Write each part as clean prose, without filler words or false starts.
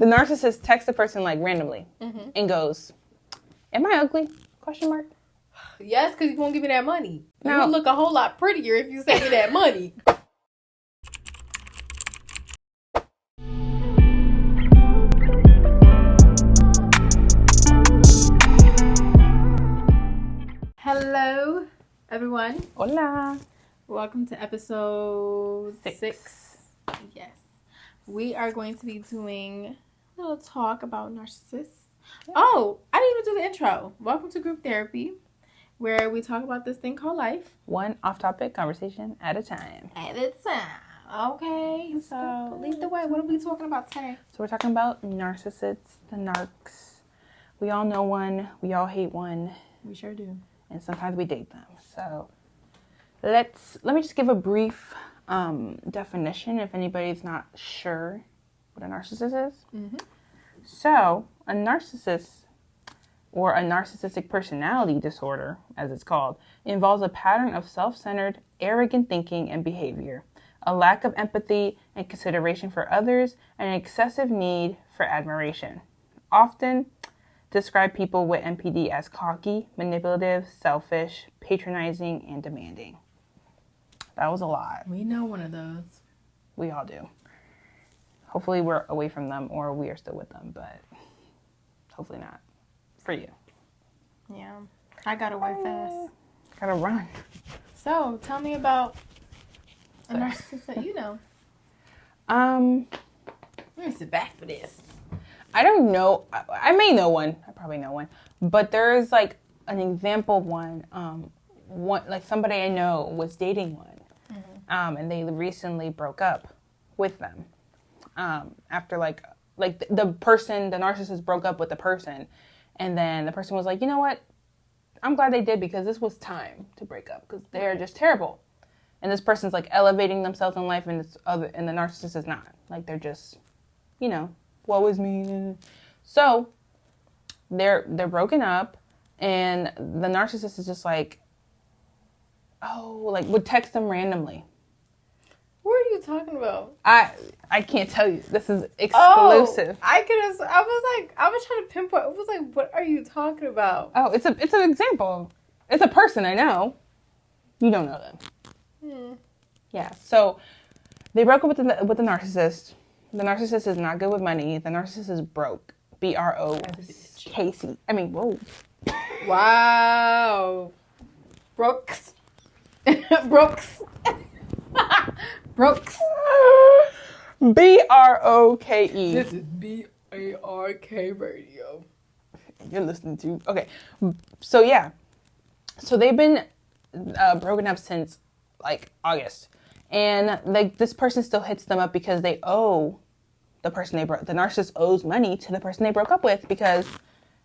The narcissist texts the person like randomly and goes, "Am I ugly?" Question mark. Yes, because you won't give me that money. No. You would look a whole lot prettier if you send me that money. Hello, everyone. Hola. Welcome to episode 6. Yes. We are going to be doing a little talk about narcissists. Oh, I didn't even do the intro. Welcome to group therapy, where we talk about this thing called life. One off-topic conversation at a time. At a time. Okay, so lead the way. What are we talking about today? So we're talking about narcissists, the narcs. We all know one. We all hate one. We sure do. And sometimes we date them. So let me just give a brief definition if anybody's not sure what a narcissist is. Mm-hmm. So a narcissist, or a narcissistic personality disorder, as it's called, involves a pattern of self-centered, arrogant thinking and behavior, a lack of empathy and consideration for others, and an excessive need for admiration. Often describe people with NPD as cocky, manipulative, selfish, patronizing, and demanding. That was a lot. We know one of those. We all do. Hopefully we're away from them or we are still with them, but hopefully not. For you. Yeah. I got away fast. Gotta run. So, tell me about a narcissist that you know. Let me sit back for this. I don't know. I may know one. I probably know one. But there's like an example one. One like somebody I know was dating one. Mm-hmm. And they recently broke up with them. After like the narcissist broke up with the person. And then the person was like, you know what? I'm glad they did because this was time to break up because they're just terrible. And this person's like elevating themselves in life and and the narcissist is not. Like they're just, woe is me. So they're broken up and the narcissist is just like, would text them randomly. What are you talking about? I can't tell you. This is exclusive. I was trying to pinpoint. I was like, what are you talking about? Oh, it's an example. It's a person I know. You don't know them. Yeah. So they broke up with the narcissist. The narcissist is not good with money. The narcissist is broke. BROKC. I mean, whoa. Wow. Brooks. Brooks. Brooks. BROKE. This is BARK radio. You're listening to. Okay. So, yeah. So, they've been broken up since, like, August. And, like, this person still hits them up because they owe the person the narcissist owes money to the person they broke up with because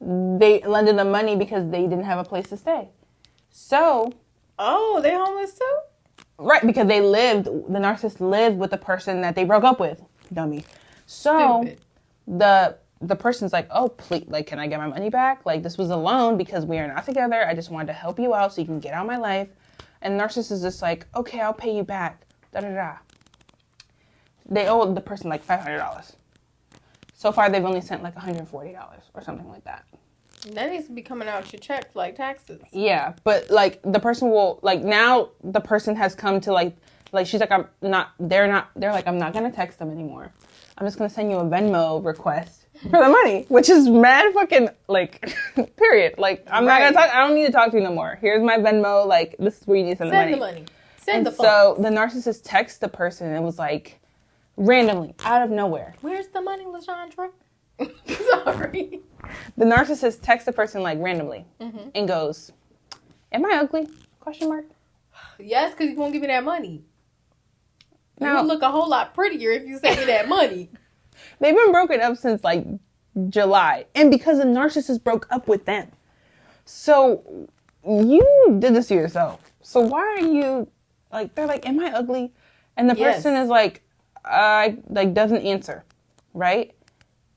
they lended them money because they didn't have a place to stay. So. Oh, they homeless too? Right, because the narcissist lived with the person that they broke up with. Dummy. So, stupid. The person's like, oh, please, like, can I get my money back? Like, this was a loan because we are not together. I just wanted to help you out so you can get out of my life. And the narcissist is just like, okay, I'll pay you back. Da-da-da. They owe the person like $500. So far, they've only sent like $140 or something like that. That needs to be coming out your check like taxes. Yeah, but like the person will like now the person has come to like she's like they're like I'm not gonna text them anymore. I'm just gonna send you a Venmo request for the money, which is mad fucking like period. Like I'm not gonna talk. I don't need to talk to you no more. Here's my Venmo. Like this is where you need to send the money. Send the money. Send the funds. So the narcissist texts the person and was like randomly out of nowhere. Where's the money, LaShondra? Sorry. The narcissist texts the person like randomly and goes, "Am I ugly?" Question mark. Yes, because you won't give me that money. You Now, would look a whole lot prettier if you send me that money. They've been broken up since like July, and because the narcissist broke up with them. So you did this to yourself. So why are you like? They're like, "Am I ugly?" And the person is like, doesn't answer, right?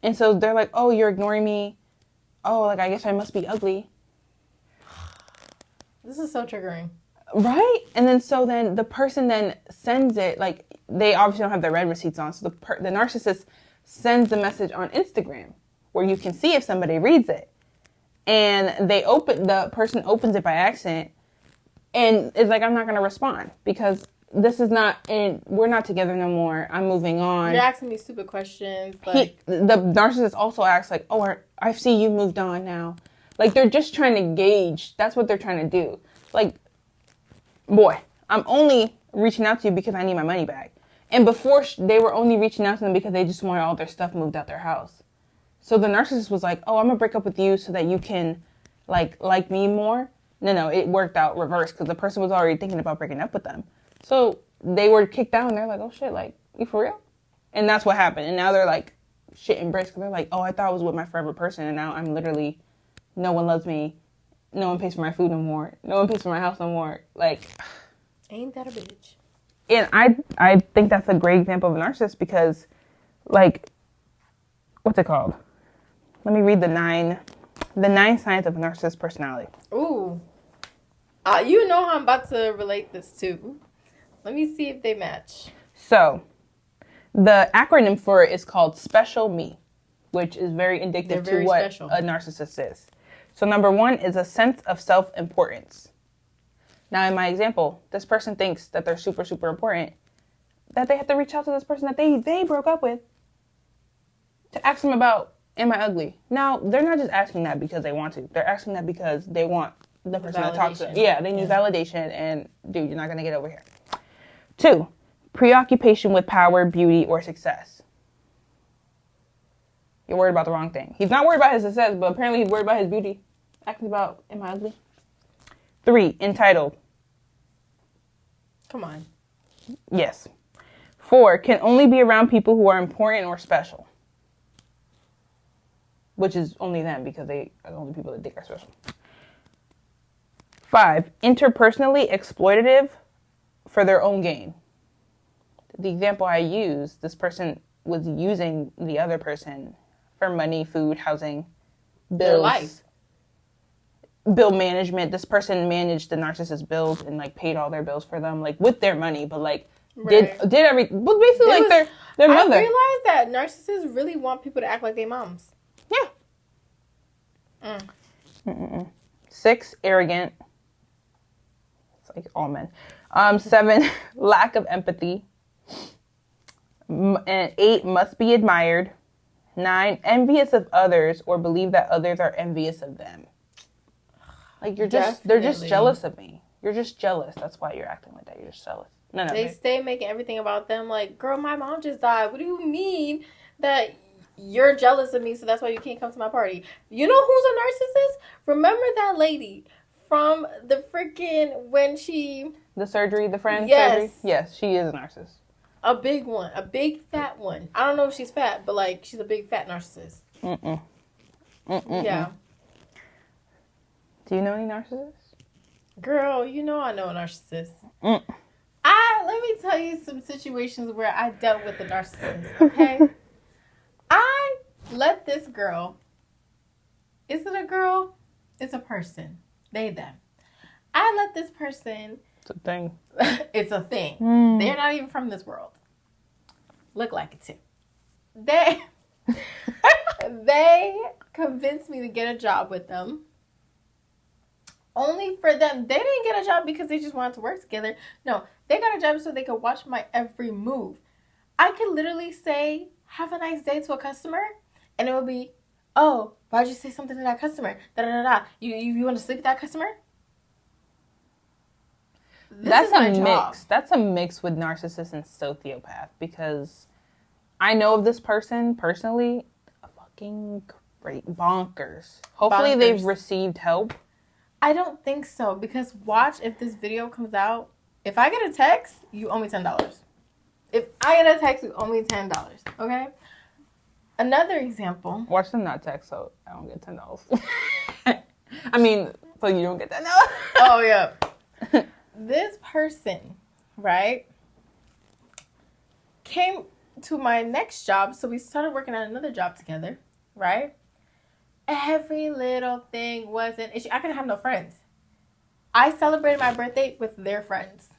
And so they're like, oh, you're ignoring me. Oh, like, I guess I must be ugly. This is so triggering. Right? And then the person then sends it, like, they obviously don't have their red receipts on. So the narcissist sends a message on Instagram where you can see if somebody reads it. And the person opens it by accident and is like, I'm not going to respond because this is not, and we're not together no more. I'm moving on. You're asking me stupid questions. Like, the narcissist also acts like, oh, I see you moved on now. Like, they're just trying to gauge. That's what they're trying to do. Like, boy, I'm only reaching out to you because I need my money back. And before, they were only reaching out to them because they just wanted all their stuff moved out their house. So the narcissist was like, oh, I'm going to break up with you so that you can, like me more. No, it worked out reverse because the person was already thinking about breaking up with them. So they were kicked out and they're like, oh shit, like, you for real? And that's what happened. And now they're like shit embraced because they're like, oh, I thought I was with my forever person. And now I'm literally, no one loves me. No one pays for my food no more. No one pays for my house no more. Like, ain't that a bitch? And I think that's a great example of a narcissist because, like, what's it called? Let me read the nine signs of a narcissist personality. Ooh. You know how I'm about to relate this to. Let me see if they match. So, the acronym for it is called Special Me, which is very indicative to what special. A narcissist is. So, number 1 is a sense of self-importance. Now, in my example, this person thinks that they're super, super important, that they have to reach out to this person that they broke up with to ask them about, am I ugly? Now, they're not just asking that because they want to. They're asking that because they want the person to talk to them. Yeah, they need validation, and dude, you're not going to get over here. 2, preoccupation with power, beauty, or success. You're worried about the wrong thing. He's not worried about his success, but apparently he's worried about his beauty. Asking about, am I ugly? 3, entitled. Come on. Yes. 4, can only be around people who are important or special. Which is only them because they are the only people that think are special. 5, interpersonally exploitative for their own gain. The example I used, this person was using the other person for money, food, housing, bills. Their life. Bill management. This person managed the narcissist bills and like paid all their bills for them, like with their money, but like did everything. Well, basically, their mother. I realized that narcissists really want people to act like their moms. Yeah. 6, arrogant. It's like all men. 7, lack of empathy. And 8, must be admired. 9, envious of others or believe that others are envious of them. Like they're just jealous of me. You're just jealous. That's why you're acting like that. You're just jealous. No, they stay making everything about them. Like, girl, my mom just died. What do you mean that you're jealous of me? So that's why you can't come to my party. You know who's a narcissist? Remember that lady from the freaking the surgery, the friend surgery? Yes, she is a narcissist. A big one, a big fat one. I don't know if she's fat, but like she's a big fat narcissist. Yeah. Do you know any narcissists? Girl, you know I know a narcissist. Let me tell you some situations where I dealt with a narcissist, okay? I let this girl, is it a girl? It's a person. They, them. I let this person. It's a thing. It's a thing. They're not even from this world. Look like it too. They convinced me to get a job with them. Only for them. They didn't get a job because they just wanted to work together. No, they got a job so they could watch my every move. I could literally say, have a nice day to a customer, and it would be, oh, why'd you say something to that customer? Da-da-da-da. You want to sleep with that customer? That's a mix. That's a mix with narcissist and sociopath because I know of this person personally, a fucking great bonkers. Hopefully they've received help. I don't think so because watch if this video comes out. If I get a text, you owe me $10. If I get a text, you owe me $10. Okay? Another example. Watch them not text so I don't get $10. I mean, so you don't get that $10. Oh, yeah. This person, right, came to my next job. So we started working on another job together, right? Every little thing was an issue. I couldn't have no friends. I celebrated my birthday with their friends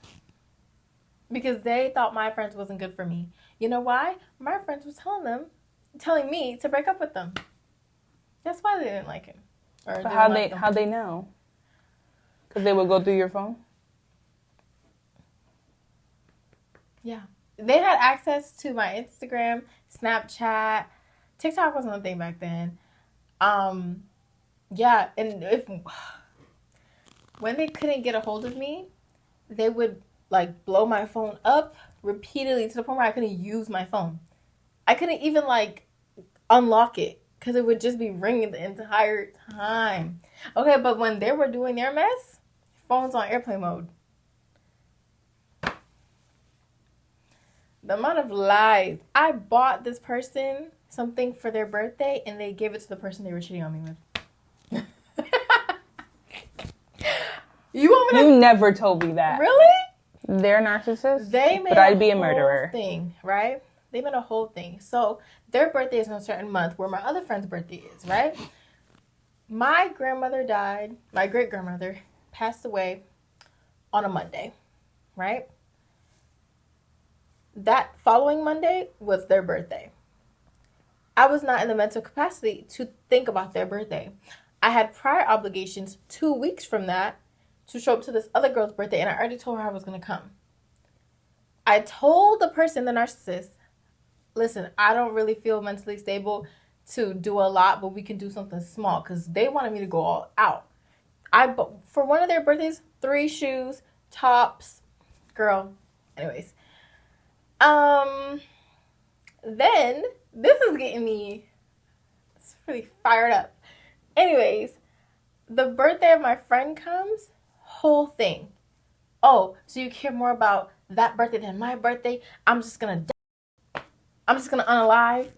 because they thought my friends wasn't good for me. You know why? My friends was telling them telling me to break up with them. That's why they didn't like him. But how'd they know? Because they would go through your phone? Yeah. They had access to my Instagram, Snapchat. TikTok wasn't a thing back then. Yeah, and when they couldn't get a hold of me, they would like blow my phone up repeatedly to the point where I couldn't use my phone. I couldn't even like unlock it because it would just be ringing the entire time. Okay, but when they were doing their mess, phone's on airplane mode. The amount of lies. I bought this person something for their birthday and they gave it to the person they were cheating on me with. You never told me that. Really? They're narcissists? They made but I'd be a murderer. Thing, right? They made a whole thing. So their birthday is in a certain month where my other friend's birthday is, right? My grandmother died. My great-grandmother passed away on a Monday, right? That following Monday was their birthday. I was not in the mental capacity to think about their birthday. I had prior obligations 2 weeks from that to show up to this other girl's birthday, and I already told her I was going to come. I told the person, the narcissist, listen, I don't really feel mentally stable to do a lot, but we can do something small, because they wanted me to go all out. For one of their birthdays, 3 shoes, tops, girl, anyways. Then, this is getting me really fired up. Anyways, the birthday of my friend comes, whole thing. Oh, so you care more about that birthday than my birthday? I'm just gonna die. I'm just gonna unalive.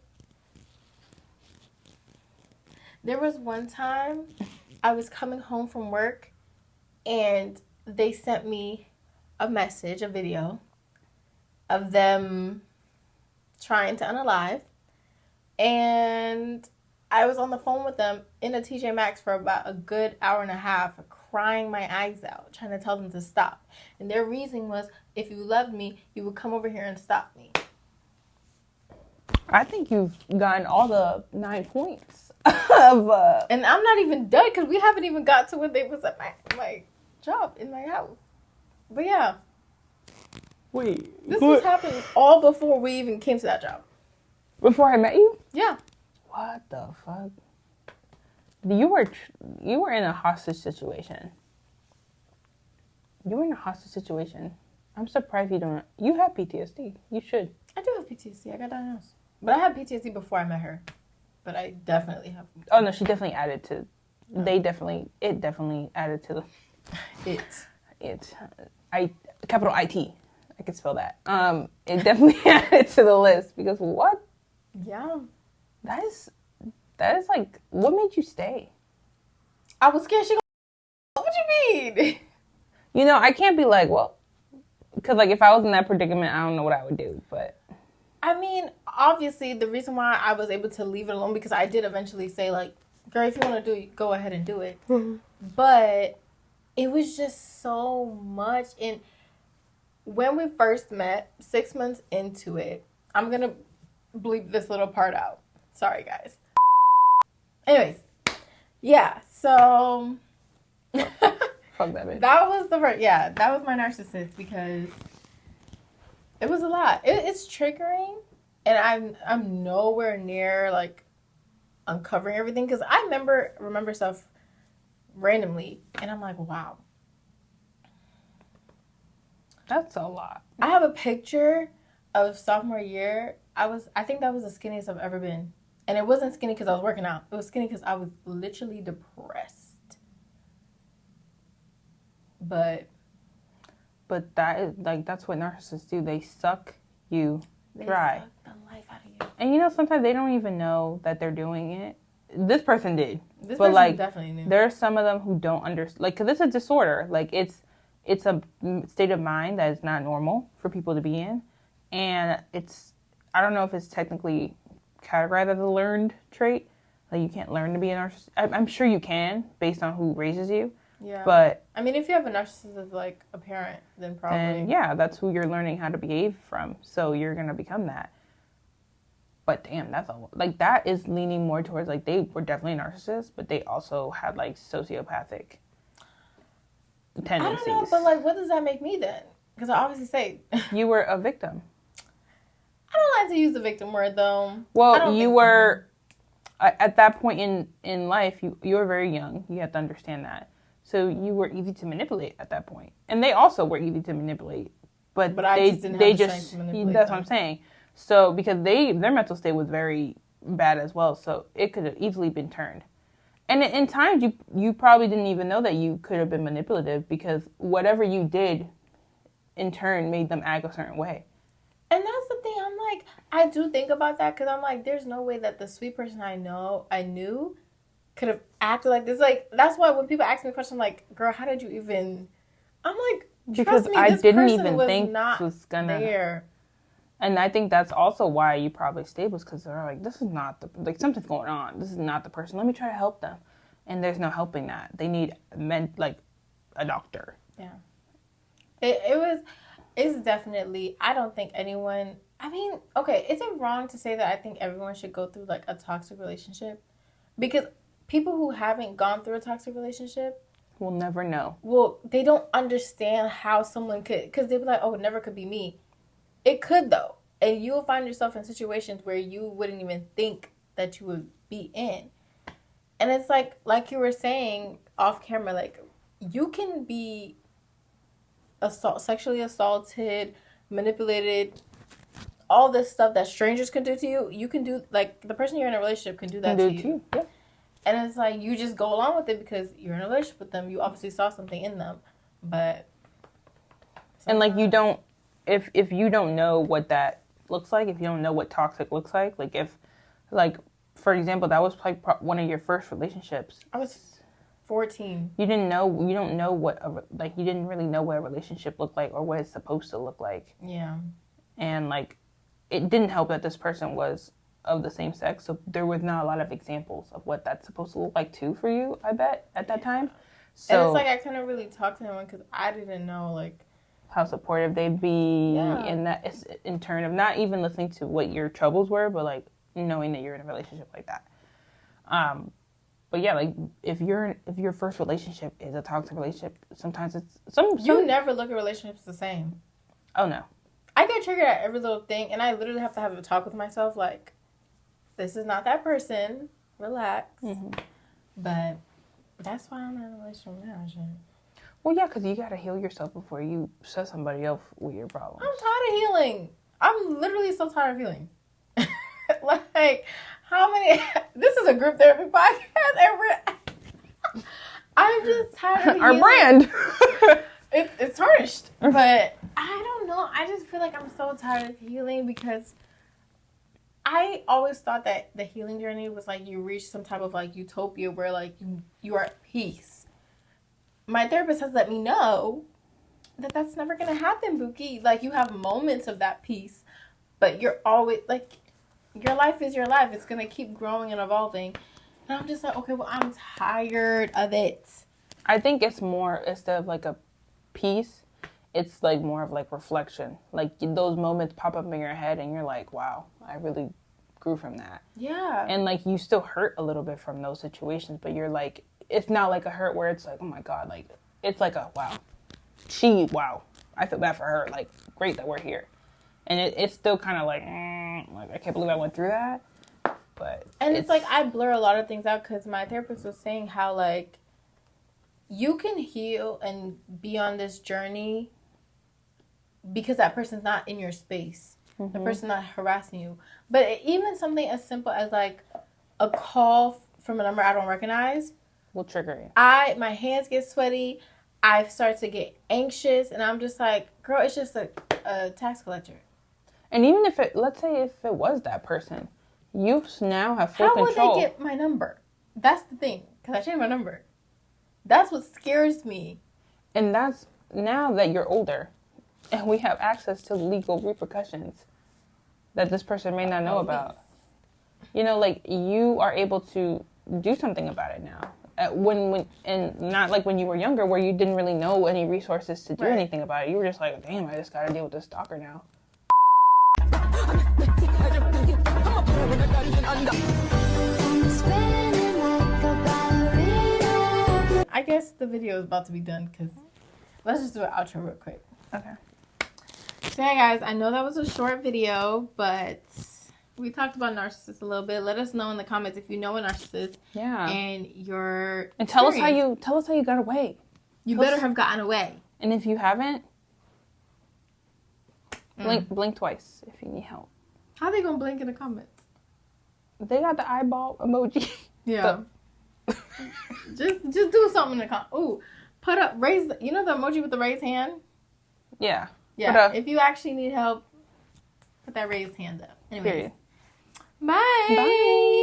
There was one time I was coming home from work and they sent me a message, a video of them trying to unalive. And I was on the phone with them in a TJ Maxx for about a good hour and a half, crying my eyes out, trying to tell them to stop. And their reason was, if you loved me, you would come over here and stop me. I think you've gotten all the 9 points of... And I'm not even done, because we haven't even got to when they was at my job in my house. But yeah. Wait. This was happening all before we even came to that job. Before I met you? Yeah. What the fuck? You were in a hostage situation. You were in a hostage situation. I'm surprised you don't. You have PTSD. You should. I do have PTSD. I got diagnosed. But I had PTSD before I met her. But I definitely have. Oh no, she definitely added to. It definitely added to the. Capital IT. I could spell that. It definitely added to the list because what? Yeah. That is like, what made you stay? I was scared she. What you mean? You know, I can't be like, well, because like if I was in that predicament, I don't know what I would do. But I mean, obviously, the reason why I was able to leave it alone because I did eventually say like, girl, if you want to do it, go ahead and do it. Mm-hmm. But it was just so much. And when we first met, 6 months into it, I'm gonna bleep this little part out. Sorry, guys. Anyways, yeah, so... Fuck that bitch. That was that was my narcissist because it was a lot. It's triggering, and I'm nowhere near, like, uncovering everything, because I remember stuff randomly, and I'm like, wow. That's a lot. I have a picture of sophomore year. I think that was the skinniest I've ever been. And it wasn't skinny because I was working out. It was skinny because I was literally depressed. But that is like, that's what narcissists do. They suck you dry. They suck the life out of you. And you know, sometimes they don't even know that they're doing it. This person did. This person like, definitely knew. There are some of them who don't understand. Like, because it's a disorder. Like, it's a state of mind that is not normal for people to be in. And I don't know if it's technically categorized as a learned trait. Like, you can't learn to be a narcissist. I'm sure you can, based on who raises you. Yeah. But I mean, if you have a narcissist as like a parent, then probably. And yeah, that's who you're learning how to behave from. So you're gonna become that. But damn, that's like that is leaning more towards like they were definitely narcissists, but they also had like sociopathic tendencies. I don't know, but like, what does that make me then? Because I obviously say you were a victim. I don't like to use the victim word though. Well, you were at that point in life. You were very young. You have to understand that. So you were easy to manipulate at that point, and they also were easy to manipulate. But I just didn't have the strength to manipulate that's them. what I'm saying. So because their mental state was very bad as well, so it could have easily been turned. And in times you probably didn't even know that you could have been manipulative because whatever you did, in turn, made them act a certain way. And that's the thing. I'm like, I do think about that because I'm like, there's no way that the sweet person I knew, could have acted like this. Like that's why when people ask me a question, I'm like, girl, how did you even? I'm like, because me, I this didn't person even was think not this was gonna. There. And I think that's also why you probably stayed was because they're like, this is not something's going on. This is not the person. Let me try to help them. And there's no helping that. They need a doctor. Yeah. It's definitely, I don't think anyone, I mean, okay, is it wrong to say that I think everyone should go through like a toxic relationship? Because people who haven't gone through a toxic relationship will never know. Well, they don't understand how someone could, because they'll be like, oh, it never could be me. It could though. And you'll find yourself in situations where you wouldn't even think that you would be in. And it's like you were saying off camera, like you can be sexually assaulted, manipulated, all this stuff that strangers can do to you. You can do, like the person you're in a relationship can do that to you. Yeah. And it's like you just go along with it because you're in a relationship with them. You obviously saw something in them, but and like you don't. If you don't know what that looks like, if you don't know what toxic looks like if, like, for example, that was like one of your first relationships. I was 14. You don't know what you didn't really know what a relationship looked like or what it's supposed to look like. Yeah. And like, it didn't help that this person was of the same sex, so there was not a lot of examples of what that's supposed to look like too for you, I bet, at that time. So, and it's like I couldn't really talk to anyone because I didn't know like how supportive they'd be, and that is in turn of not even listening to what your troubles were, but like knowing that you're in a relationship like that. But yeah, like if your first relationship is a toxic relationship, sometimes it's you never look at relationships the same. Oh no, I get triggered at every little thing, and I literally have to have a talk with myself like, this is not that person. Relax. Mm-hmm. But that's why I'm not in a relationship now. Well, yeah, because you got to heal yourself before you set somebody else with your problems. I'm tired of healing. I'm literally so tired of healing. Like, how many... This is a group therapy podcast. I'm just tired of healing. Our brand. It's tarnished. But I don't know. I just feel like I'm so tired of healing because I always thought that the healing journey was like you reach some type of like utopia where like you are at peace. My therapist has let me know that that's never going to happen, Buki. Like, you have moments of that peace, but you're always, like, your life is your life. It's going to keep growing and evolving. And I'm just like, okay, well, I'm tired of it. I think it's more, instead of, like, a peace, it's, like, more of, like, reflection. Like, those moments pop up in your head, and you're like, wow, I really grew from that. Yeah. And, like, you still hurt a little bit from those situations, but you're, like, it's not like a hurt where it's like, oh my God, like, it's like a, wow, I feel bad for her. Like, great that we're here. And it's still kind of like, I can't believe I went through that. But it's like, I blur a lot of things out because my therapist was saying how, like, you can heal and be on this journey because that person's not in your space. Mm-hmm. The person's not harassing you. But even something as simple as, like, a call from a number I don't recognize will trigger you. My hands get sweaty. I start to get anxious, and I'm just like, girl, it's just a tax collector. And even if let's say if it was that person, you now have full control. How would they get my number? That's the thing, because I changed my number. That's what scares me. And that's now that you're older, and we have access to legal repercussions that this person may not know about. You know, like, you are able to do something about it now. And not like when you were younger where you didn't really know any resources to do anything about it. You were just like, damn, I just gotta deal with this stalker now. I guess the video is about to be done because let's just do an outro real quick. Okay. So yeah, guys, I know that was a short video, but we talked about narcissists a little bit. Let us know in the comments if you know a narcissist. Yeah. And your tell us how you got away. You better have gotten away. And if you haven't, blink twice if you need help. How they gonna blink in the comments? They got the eyeball emoji. Yeah. just do something in the comments. Ooh, raise the emoji with the raised hand? Yeah. Yeah. If you actually need help, put that raised hand up. Anyways. Period. Bye. Bye.